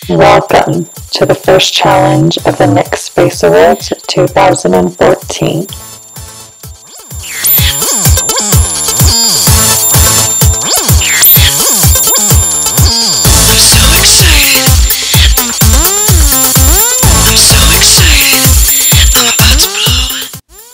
Welcome to the first challenge of the NYX Face Awards 2014.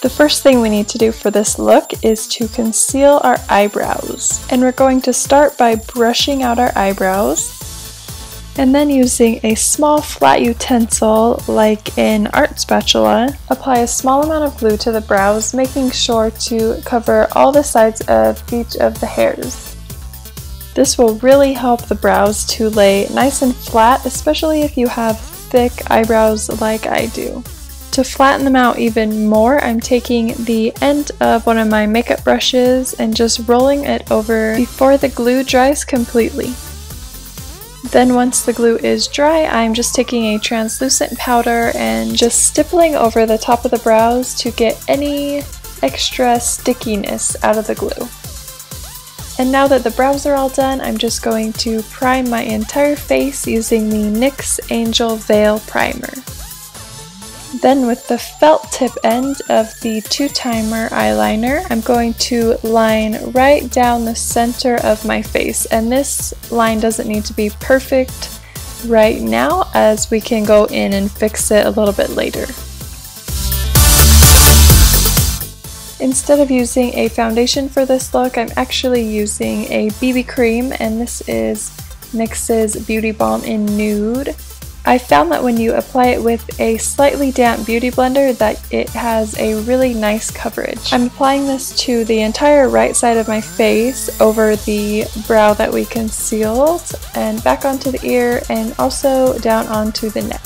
The first thing we need to do for this look is to conceal our eyebrows. And we're going to start by brushing out our eyebrows and then using a small flat utensil like an art spatula, apply a small amount of glue to the brows, making sure to cover all the sides of each of the hairs. This will really help the brows to lay nice and flat, especially if you have thick eyebrows like I do. To flatten them out even more, I'm taking the end of one of my makeup brushes and just rolling it over before the glue dries completely. Then once the glue is dry, I'm just taking a translucent powder and just stippling over the top of the brows to get any extra stickiness out of the glue. And now that the brows are all done, I'm just going to prime my entire face using the NYX Angel Veil Primer. Then with the felt tip end of the 2-timer eyeliner, I'm going to line right down the center of my face. And this line doesn't need to be perfect right now, as we can go in and fix it a little bit later. Instead of using a foundation for this look, I'm actually using a BB cream, and this is NYX's Beauty Balm in Nude. I found that when you apply it with a slightly damp beauty blender that it has a really nice coverage. I'm applying this to the entire right side of my face, over the brow that we concealed, and back onto the ear, and also down onto the neck.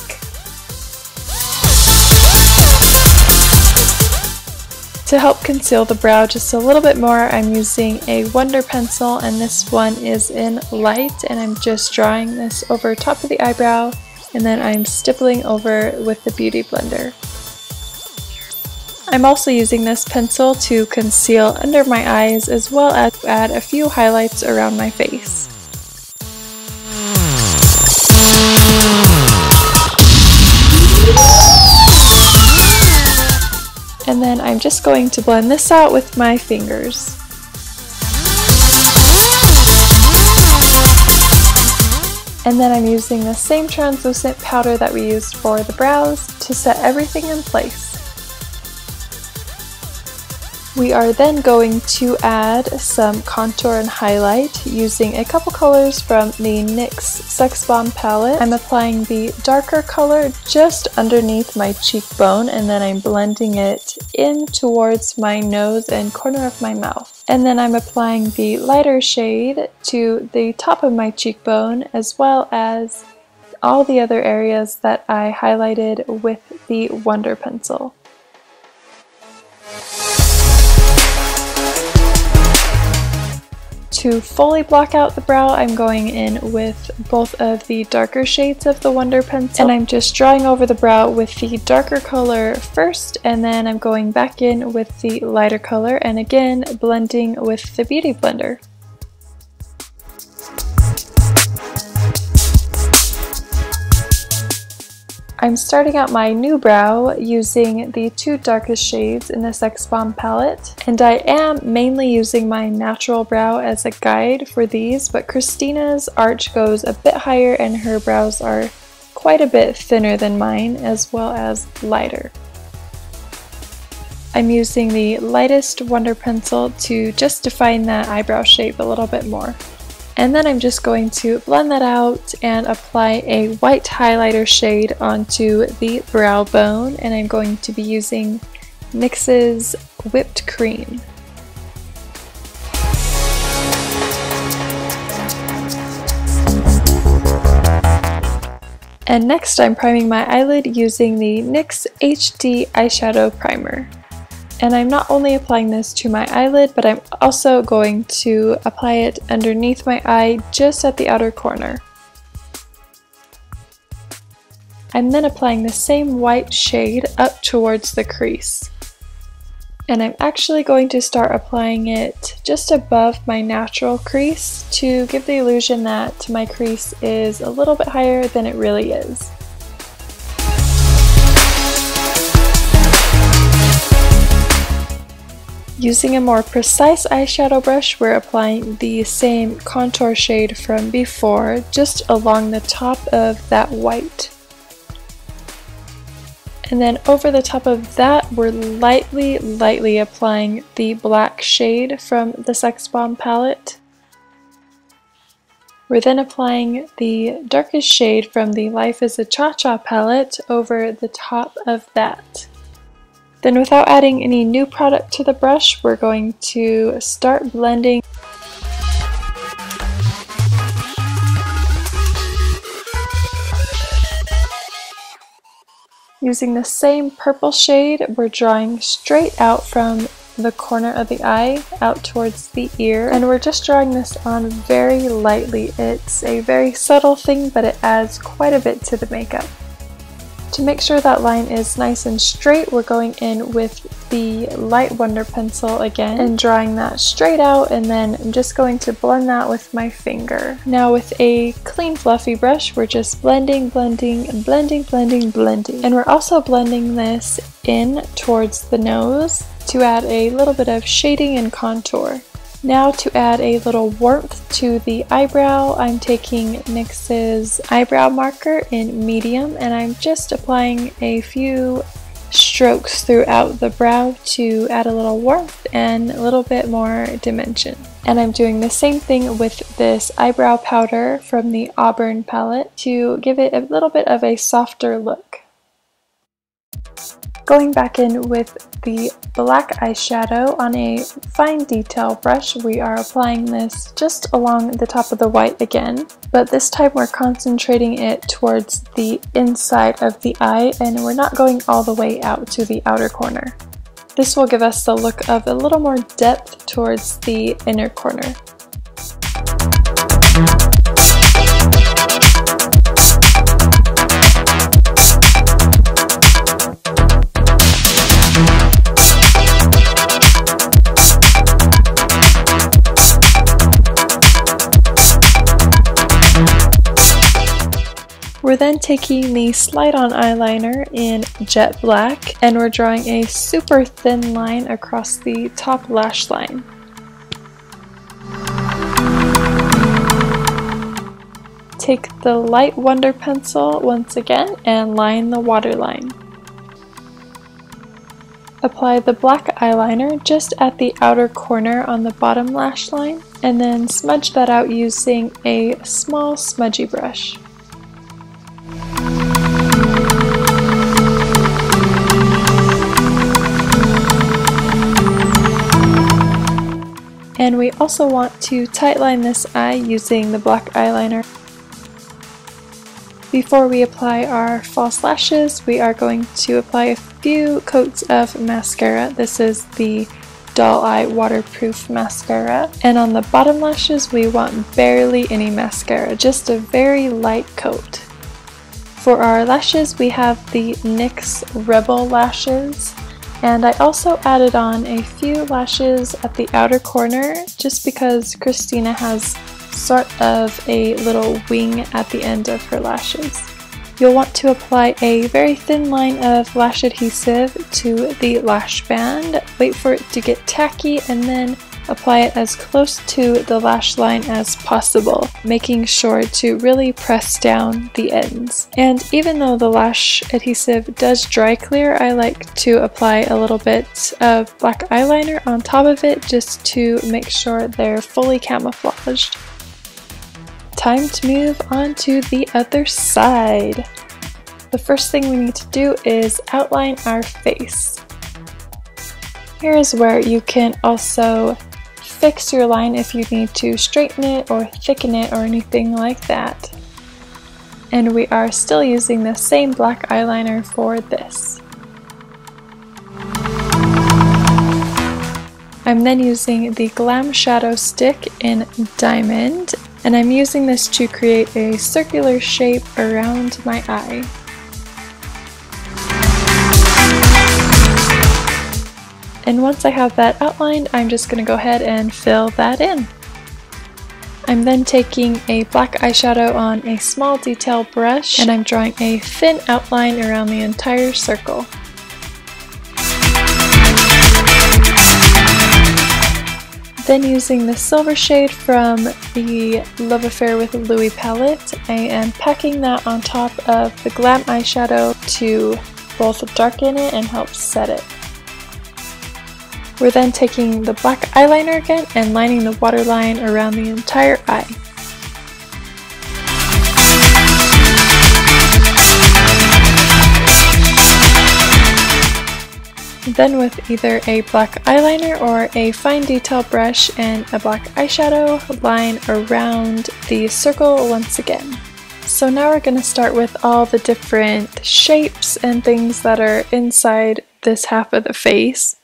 To help conceal the brow just a little bit more, I'm using a Wonder pencil, and this one is in light, and I'm just drawing this over top of the eyebrow, and then I'm stippling over with the beauty blender. I'm also using this pencil to conceal under my eyes, as well as add a few highlights around my face. And then I'm just going to blend this out with my fingers. And then I'm using the same translucent powder that we used for the brows to set everything in place. We are then going to add some contour and highlight using a couple colors from the NYX Sex Bomb palette. I'm applying the darker color just underneath my cheekbone, and then I'm blending it in towards my nose and corner of my mouth. And then I'm applying the lighter shade to the top of my cheekbone, as well as all the other areas that I highlighted with the Wonder pencil. To fully block out the brow, I'm going in with both of the darker shades of the Wonder pencil, and I'm just drawing over the brow with the darker color first, and then I'm going back in with the lighter color, and again blending with the beauty blender. I'm starting out my new brow using the 2 darkest shades in the Sex Bomb palette, and I am mainly using my natural brow as a guide for these, but Christina's arch goes a bit higher and her brows are quite a bit thinner than mine, as well as lighter. I'm using the lightest Wonder pencil to just define that eyebrow shape a little bit more. And then I'm just going to blend that out and apply a white highlighter shade onto the brow bone, and I'm going to be using NYX's Whipped Cream. And next I'm priming my eyelid using the NYX HD Eyeshadow Primer. And I'm not only applying this to my eyelid, but I'm also going to apply it underneath my eye, just at the outer corner. I'm then applying the same white shade up towards the crease. And I'm actually going to start applying it just above my natural crease to give the illusion that my crease is a little bit higher than it really is. Using a more precise eyeshadow brush, we're applying the same contour shade from before, just along the top of that white. And then over the top of that, we're lightly applying the black shade from the Sex Bomb palette. We're then applying the darkest shade from the Life is a Cha-Cha palette over the top of that. Then without adding any new product to the brush, we're going to start blending. Using the same purple shade, we're drawing straight out from the corner of the eye out towards the ear, and we're just drawing this on very lightly. It's a very subtle thing, but it adds quite a bit to the makeup. To make sure that line is nice and straight, we're going in with the light Wonder Pencil again and drawing that straight out, and then I'm just going to blend that with my finger. Now with a clean fluffy brush, we're just blending. And we're also blending this in towards the nose to add a little bit of shading and contour. Now to add a little warmth to the eyebrow, I'm taking NYX's eyebrow marker in medium, and I'm just applying a few strokes throughout the brow to add a little warmth and a little bit more dimension. And I'm doing the same thing with this eyebrow powder from the Auburn palette to give it a little bit of a softer look. Going back in with the black eyeshadow on a fine detail brush, we are applying this just along the top of the white again, but this time we're concentrating it towards the inside of the eye and we're not going all the way out to the outer corner. This will give us the look of a little more depth towards the inner corner. We're then taking the slide-on eyeliner in jet black and we're drawing a super thin line across the top lash line. Take the light Wonder Pencil once again and line the waterline. Apply the black eyeliner just at the outer corner on the bottom lash line and then smudge that out using a small smudgy brush. And we also want to tightline this eye using the black eyeliner. Before we apply our false lashes, we are going to apply a few coats of mascara. This is the Doll Eye Waterproof Mascara. And on the bottom lashes, we want barely any mascara, just a very light coat. For our lashes, we have the NYX Rebel lashes. And I also added on a few lashes at the outer corner just because Christina has sort of a little wing at the end of her lashes. You'll want to apply a very thin line of lash adhesive to the lash band, wait for it to get tacky, and then apply it as close to the lash line as possible, making sure to really press down the ends. And even though the lash adhesive does dry clear, I like to apply a little bit of black eyeliner on top of it just to make sure they're fully camouflaged. Time to move on to the other side. The first thing we need to do is outline our face. Here is where you can also fix your line if you need to straighten it or thicken it or anything like that. And we are still using the same black eyeliner for this. I'm then using the Glam shadow stick in Diamond, and I'm using this to create a circular shape around my eye. And once I have that outlined, I'm just going to go ahead and fill that in. I'm then taking a black eyeshadow on a small detail brush, and I'm drawing a thin outline around the entire circle. Then using the silver shade from the Love Affair with Louis palette, I am packing that on top of the Glam eyeshadow to both darken it and help set it. We're then taking the black eyeliner again and lining the waterline around the entire eye. Then with either a black eyeliner or a fine detail brush and a black eyeshadow, line around the circle once again. So now we're going to start with all the different shapes and things that are inside this half of the face.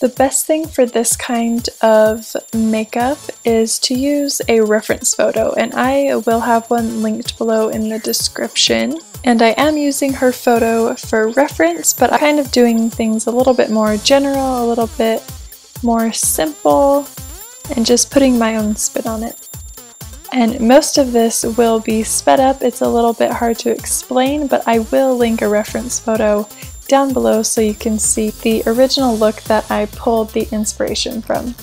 The best thing for this kind of makeup is to use a reference photo, and I will have one linked below in the description. And I am using her photo for reference, but I'm kind of doing things a little bit more general, a little bit more simple, and just putting my own spin on it. And most of this will be sped up. It's a little bit hard to explain, but I will link a reference photo down below so you can see the original look that I pulled the inspiration from.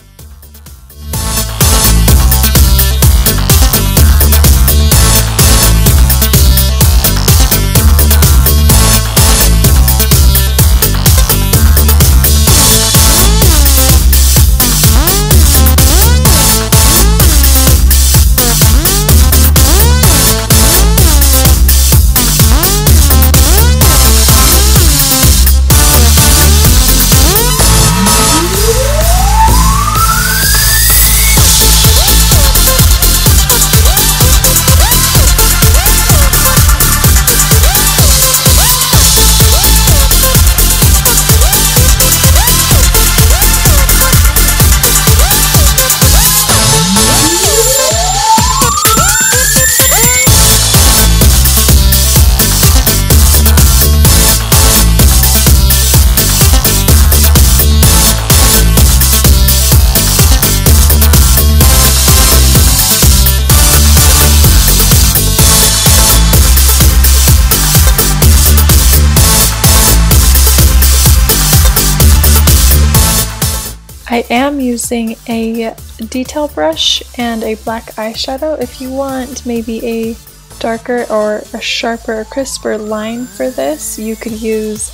I am using a detail brush and a black eyeshadow. If you want maybe a darker or a sharper or crisper line for this, you could use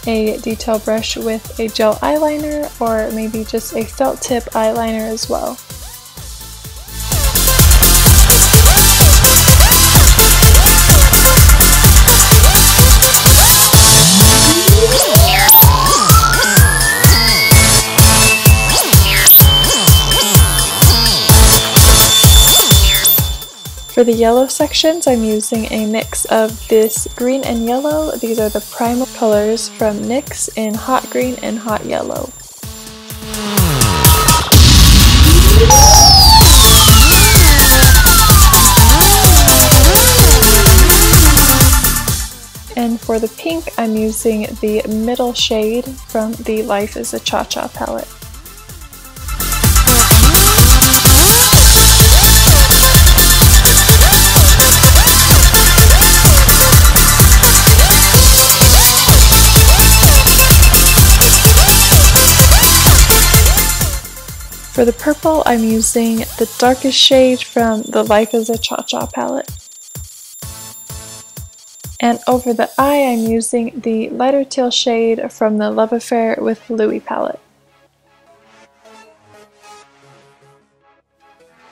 a detail brush with a gel eyeliner or maybe just a felt tip eyeliner as well. For the yellow sections, I'm using a mix of this green and yellow. These are the primal colors from NYX in hot green and hot yellow. And for the pink, I'm using the middle shade from the Life is a Cha-Cha palette. For the purple, I'm using the darkest shade from the Life is a Cha-Cha palette. And over the eye, I'm using the lighter teal shade from the Love Affair with Louis palette.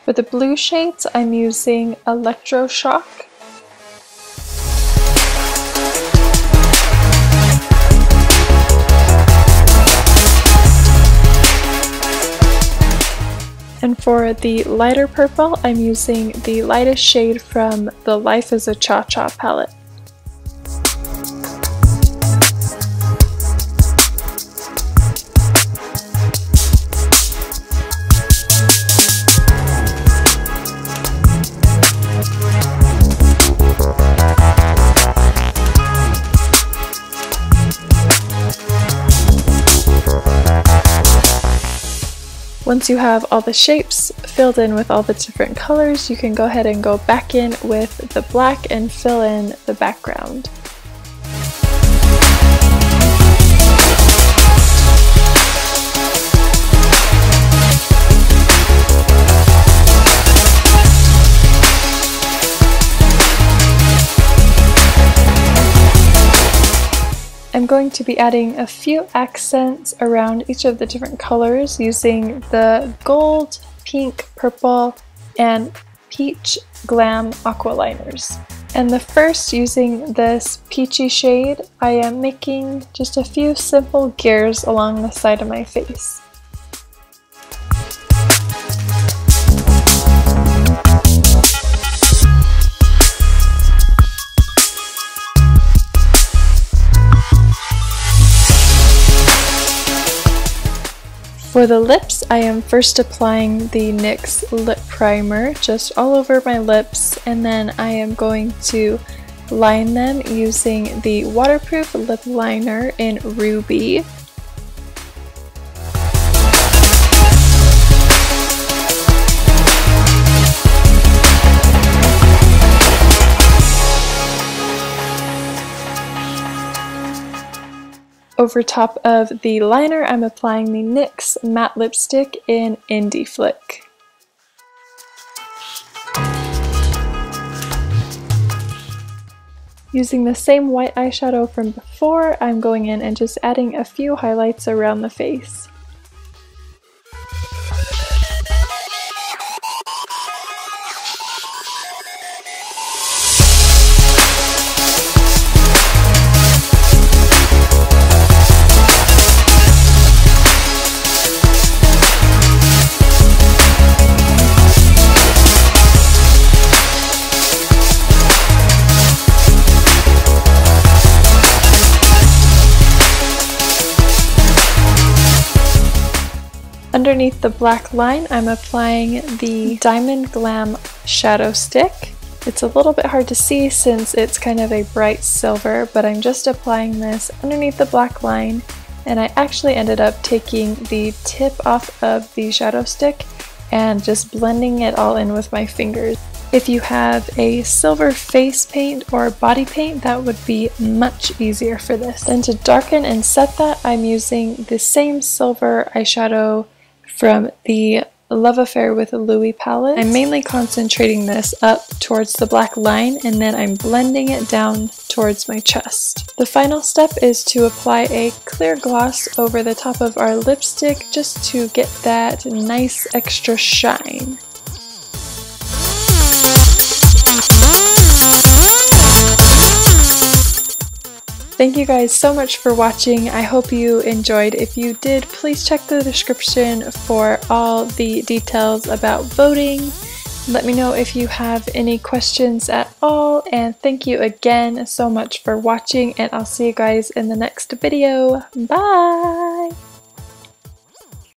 For the blue shades, I'm using Electroshock. And for the lighter purple, I'm using the lightest shade from the Life is a Cha-Cha palette. Once you have all the shapes filled in with all the different colors, you can go ahead and go back in with the black and fill in the background. I'm going to be adding a few accents around each of the different colors using the gold, pink, purple, and peach Glam aqua liners. And the first, using this peachy shade, I am making just a few simple gears along the side of my face. For the lips, I am first applying the NYX lip primer just all over my lips, and then I am going to line them using the waterproof lip liner in Ruby. Over top of the liner, I'm applying the NYX matte lipstick in Indie Flick. Using the same white eyeshadow from before, I'm going in and just adding a few highlights around the face. Underneath the black line, I'm applying the Diamond Glam shadow stick. It's a little bit hard to see since it's kind of a bright silver, but I'm just applying this underneath the black line, and I actually ended up taking the tip off of the shadow stick and just blending it all in with my fingers. If you have a silver face paint or body paint, that would be much easier for this. Then to darken and set that, I'm using the same silver eyeshadow from the Love Affair with Louis palette. I'm mainly concentrating this up towards the black line, and then I'm blending it down towards my chest. The final step is to apply a clear gloss over the top of our lipstick just to get that nice extra shine. Thank you guys so much for watching. I hope you enjoyed. If you did, please check the description for all the details about voting. Let me know if you have any questions at all, and thank you again so much for watching, and I'll see you guys in the next video. Bye!